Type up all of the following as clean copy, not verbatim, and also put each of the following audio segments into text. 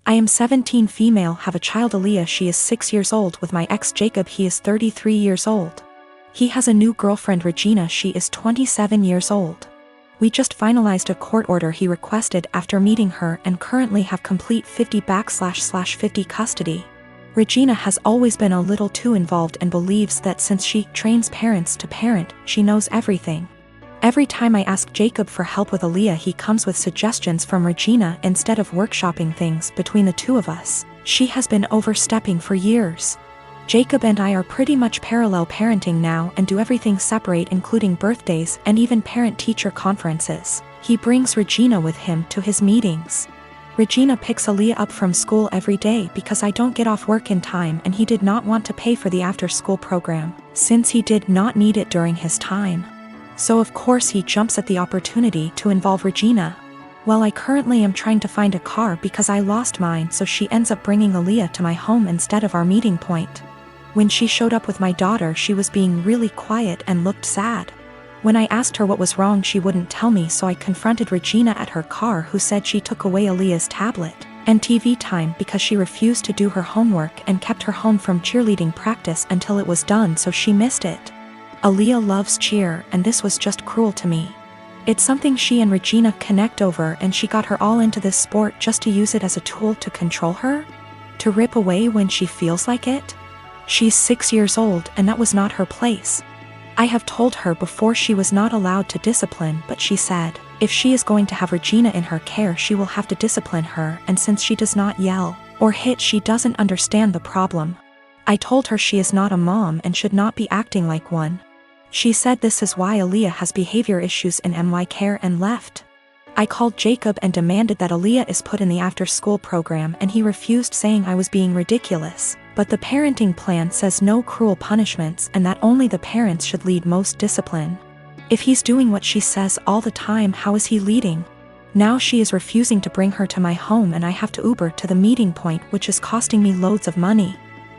I am 17 female, have a child Aaliyah, she is 6 years old, with my ex Jacob, he is 33 years old. He has a new girlfriend Regina, she is 27 years old. We just finalized a court order he requested after meeting her and currently have complete 50/50 custody. Regina has always been a little too involved and believes that since she trains parents to parent, she knows everything. Every time I ask Jacob for help with Aaliyah, he comes with suggestions from Regina instead of workshopping things between the two of us. She has been overstepping for years. Jacob and I are pretty much parallel parenting now and do everything separate, including birthdays and even parent-teacher conferences. He brings Regina with him to his meetings. Regina picks Aaliyah up from school every day because I don't get off work in time, and he did not want to pay for the after-school program, since he did not need it during his time. So of course he jumps at the opportunity to involve Regina. Well, I currently am trying to find a car because I lost mine, so she ends up bringing Aaliyah to my home instead of our meeting point. When she showed up with my daughter, she was being really quiet and looked sad. When I asked her what was wrong, she wouldn't tell me, so I confronted Regina at her car, who said she took away Aaliyah's tablet and TV time because she refused to do her homework and kept her home from cheerleading practice until it was done, so she missed it. Aaliyah loves cheer, and this was just cruel to me. It's something she and Regina connect over, and she got her all into this sport just to use it as a tool to control her? To rip away when she feels like it? She's 6 years old, and that was not her place. I have told her before she was not allowed to discipline, but she said, if she is going to have Regina in her care, she will have to discipline her, and since she does not yell or hit, she doesn't understand the problem. I told her she is not a mom and should not be acting like one. She said this is why Aaliyah has behavior issues in my care and left. I called Jacob and demanded that Aaliyah is put in the after-school program, and he refused, saying I was being ridiculous. But the parenting plan says no cruel punishments and that only the parents should lead most discipline. If he's doing what she says all the time, how is he leading? Now she is refusing to bring her to my home, and I have to Uber to the meeting point, which is costing me loads of money.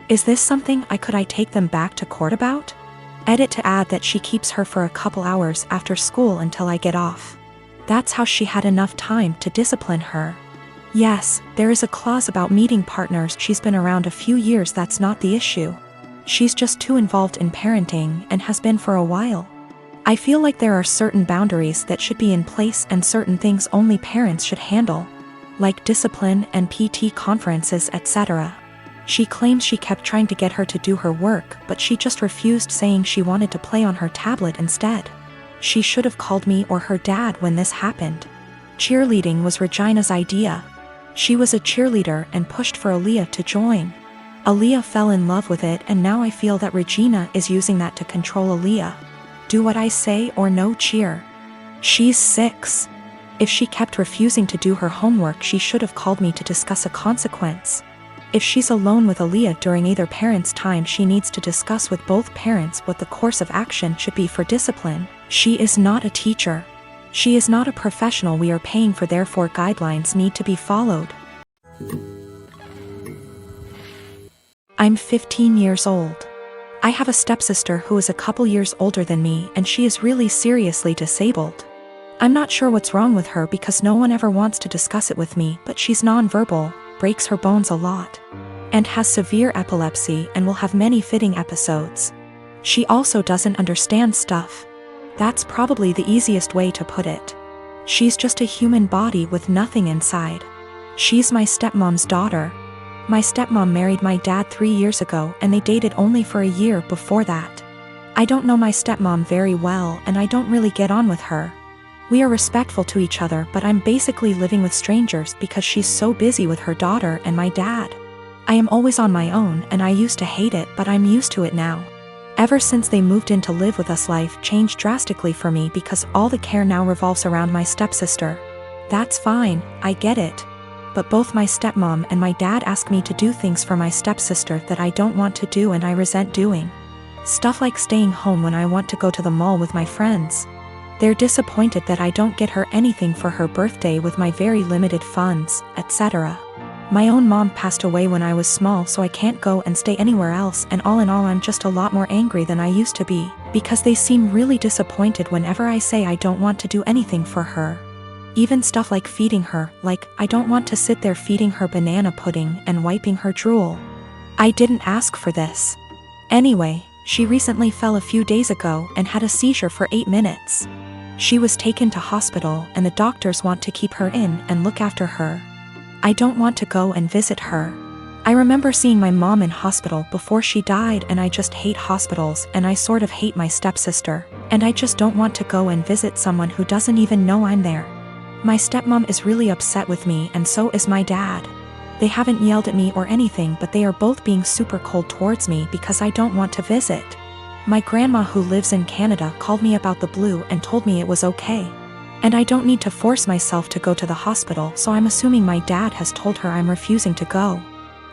Is this something I could take them back to court about? Edit to add that she keeps her for a couple hours after school until I get off. That's how she had enough time to discipline her. Yes, there is a clause about meeting partners. She's been around a few years, that's not the issue. She's just too involved in parenting and has been for a while. I feel like there are certain boundaries that should be in place and certain things only parents should handle, like discipline and PT conferences, etc. She claims she kept trying to get her to do her work, but she just refused, saying she wanted to play on her tablet instead. She should have called me or her dad when this happened. Cheerleading was Regina's idea. She was a cheerleader and pushed for Aaliyah to join. Aaliyah fell in love with it, and now I feel that Regina is using that to control Aaliyah. Do what I say or no cheer. She's 6. If she kept refusing to do her homework, she should have called me to discuss a consequence. If she's alone with Aaliyah during either parent's time, she needs to discuss with both parents what the course of action should be for discipline. She is not a teacher. She is not a professional we are paying for, therefore guidelines need to be followed. I'm 15 years old. I have a stepsister who is a couple years older than me, and she is really seriously disabled. I'm not sure what's wrong with her because no one ever wants to discuss it with me, but she's nonverbal, breaks her bones a lot, and has severe epilepsy and will have many fitting episodes. She also doesn't understand stuff. That's probably the easiest way to put it. She's just a human body with nothing inside. She's my stepmom's daughter. My stepmom married my dad 3 years ago, and they dated only for a year before that. I don't know my stepmom very well, and I don't really get on with her. We are respectful to each other, but I'm basically living with strangers because she's so busy with her daughter and my dad. I am always on my own, and I used to hate it, but I'm used to it now. Ever since they moved in to live with us, life changed drastically for me because all the care now revolves around my stepsister. That's fine, I get it. But both my stepmom and my dad ask me to do things for my stepsister that I don't want to do and I resent doing. Stuff like staying home when I want to go to the mall with my friends. They're disappointed that I don't get her anything for her birthday with my very limited funds, etc. My own mom passed away when I was small, so I can't go and stay anywhere else, and all in all I'm just a lot more angry than I used to be, because they seem really disappointed whenever I say I don't want to do anything for her. Even stuff like feeding her, like, I don't want to sit there feeding her banana pudding and wiping her drool. I didn't ask for this. Anyway, she recently fell a few days ago and had a seizure for 8 minutes. She was taken to hospital and the doctors want to keep her in and look after her. I don't want to go and visit her. I remember seeing my mom in hospital before she died, and I just hate hospitals, and I sort of hate my stepsister, and I just don't want to go and visit someone who doesn't even know I'm there. My stepmom is really upset with me, and so is my dad. They haven't yelled at me or anything, but they are both being super cold towards me because I don't want to visit. My grandma, who lives in Canada, called me about the blue and told me it was okay. And I don't need to force myself to go to the hospital, so I'm assuming my dad has told her I'm refusing to go.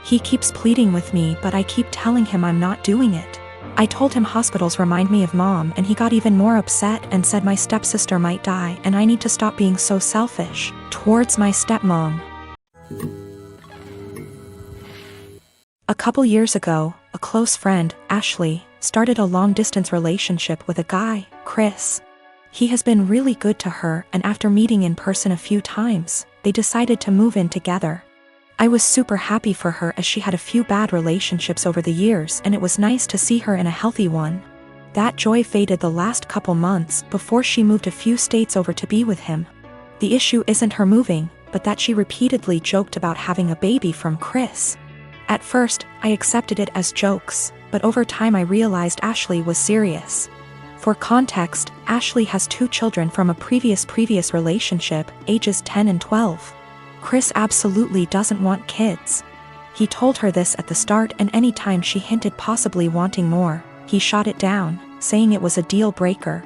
He keeps pleading with me, but I keep telling him I'm not doing it. I told him hospitals remind me of mom, and he got even more upset and said my stepsister might die and I need to stop being so selfish towards my stepmom. A couple years ago, a close friend, Ashley, started a long-distance relationship with a guy, Chris. He has been really good to her, and after meeting in person a few times, they decided to move in together. I was super happy for her as she had a few bad relationships over the years, and it was nice to see her in a healthy one. That joy faded the last couple months before she moved a few states over to be with him. The issue isn't her moving, but that she repeatedly joked about having a baby from Chris. At first, I accepted it as jokes, but over time I realized Ashley was serious. For context, Ashley has 2 children from a previous relationship, ages 10 and 12. Chris absolutely doesn't want kids. He told her this at the start, and anytime she hinted possibly wanting more, he shot it down, saying it was a deal breaker.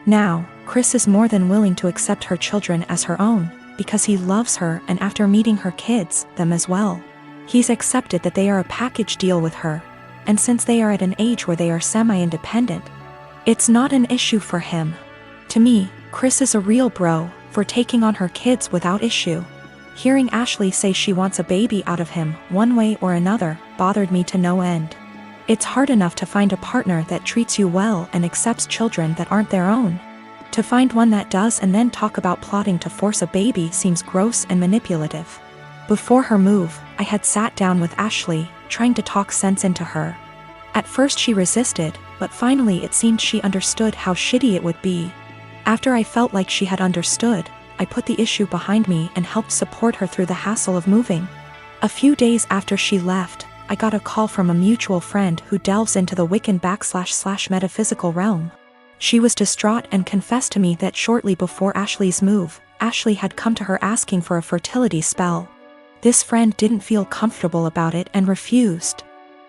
Now, Chris is more than willing to accept her children as her own, because he loves her, and after meeting her kids, them as well. He's accepted that they are a package deal with her, and since they are at an age where they are semi-independent, it's not an issue for him. To me, Chris is a real bro for taking on her kids without issue. Hearing Ashley say she wants a baby out of him, one way or another, bothered me to no end. It's hard enough to find a partner that treats you well and accepts children that aren't their own. To find one that does and then talk about plotting to force a baby seems gross and manipulative. Before her move, I had sat down with Ashley, trying to talk sense into her. At first she resisted, but finally it seemed she understood how shitty it would be. After I felt like she had understood, I put the issue behind me and helped support her through the hassle of moving. A few days after she left, I got a call from a mutual friend who delves into the Wiccan / metaphysical realm. She was distraught and confessed to me that shortly before Ashley's move, Ashley had come to her asking for a fertility spell. This friend didn't feel comfortable about it and refused.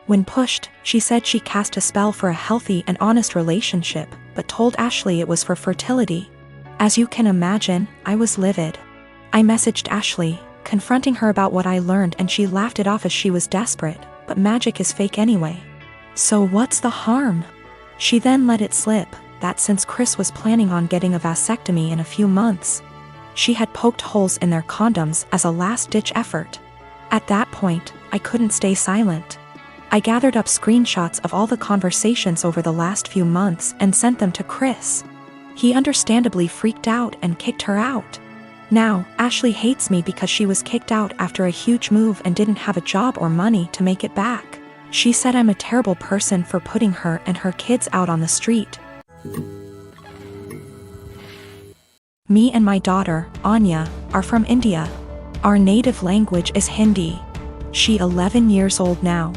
When pushed, she said she cast a spell for a healthy and honest relationship, but told Ashley it was for fertility. As you can imagine, I was livid. I messaged Ashley, confronting her about what I learned, and she laughed it off as she was desperate, but magic is fake anyway. So what's the harm? She then let it slip that since Chris was planning on getting a vasectomy in a few months, she had poked holes in their condoms as a last-ditch effort. At that point, I couldn't stay silent. I gathered up screenshots of all the conversations over the last few months and sent them to Chris. He understandably freaked out and kicked her out. Now, Ashley hates me because she was kicked out after a huge move and didn't have a job or money to make it back. She said I'm a terrible person for putting her and her kids out on the street. Me and my daughter, Anya, are from India. Our native language is Hindi. She's 11 years old now.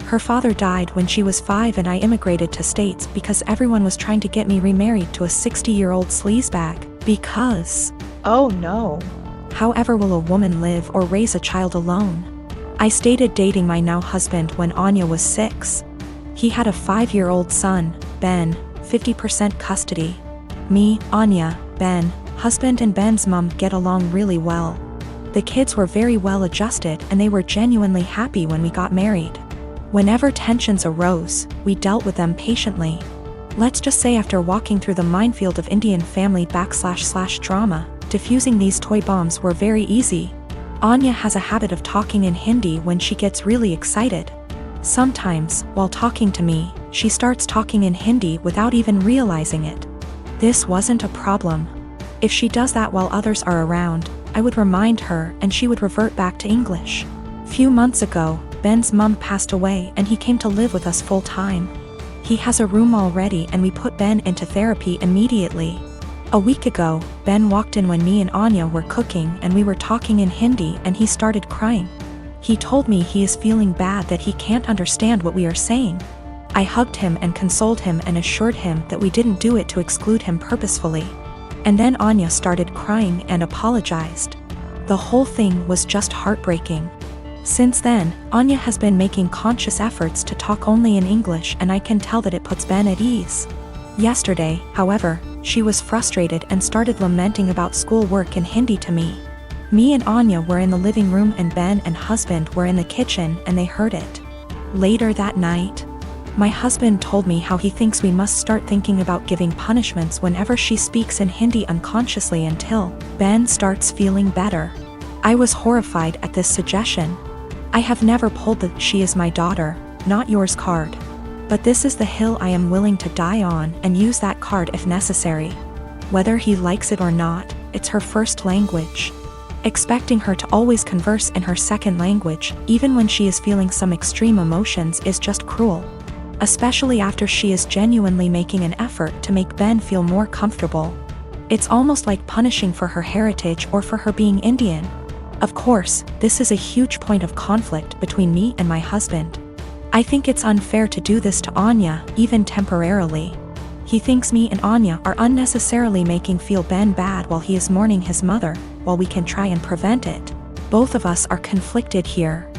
Her father died when she was 5 and I immigrated to States because everyone was trying to get me remarried to a 60-year-old sleazebag. Because, oh no, however will a woman live or raise a child alone? I started dating my now husband when Anya was 6. He had a 5-year-old son, Ben, 50% custody. Me, Anya, Ben, husband and Ben's mom get along really well. The kids were very well adjusted and they were genuinely happy when we got married. Whenever tensions arose, we dealt with them patiently. Let's just say after walking through the minefield of Indian family / drama, diffusing these toy bombs were very easy. Anya has a habit of talking in Hindi when she gets really excited. Sometimes, while talking to me, she starts talking in Hindi without even realizing it. This wasn't a problem. If she does that while others are around, I would remind her and she would revert back to English. Few months ago, Ben's mum passed away and he came to live with us full time. He has a room already and we put Ben into therapy immediately. A week ago, Ben walked in when me and Anya were cooking and we were talking in Hindi and he started crying. He told me he is feeling bad that he can't understand what we are saying. I hugged him and consoled him and assured him that we didn't do it to exclude him purposefully. And then Anya started crying and apologized. The whole thing was just heartbreaking. Since then, Anya has been making conscious efforts to talk only in English and I can tell that it puts Ben at ease. Yesterday, however, she was frustrated and started lamenting about schoolwork in Hindi to me. Me and Anya were in the living room and Ben and husband were in the kitchen and they heard it. Later that night, my husband told me how he thinks we must start thinking about giving punishments whenever she speaks in Hindi unconsciously until Ben starts feeling better. I was horrified at this suggestion. I have never pulled the "she is my daughter, not yours" card. But this is the hill I am willing to die on and use that card if necessary. Whether he likes it or not, it's her first language. Expecting her to always converse in her second language, even when she is feeling some extreme emotions, is just cruel. Especially after she is genuinely making an effort to make Ben feel more comfortable. It's almost like punishing for her heritage or for her being Indian. Of course, this is a huge point of conflict between me and my husband. I think it's unfair to do this to Anya, even temporarily. He thinks me and Anya are unnecessarily making feel Ben bad while he is mourning his mother, while we can try and prevent it. Both of us are conflicted here.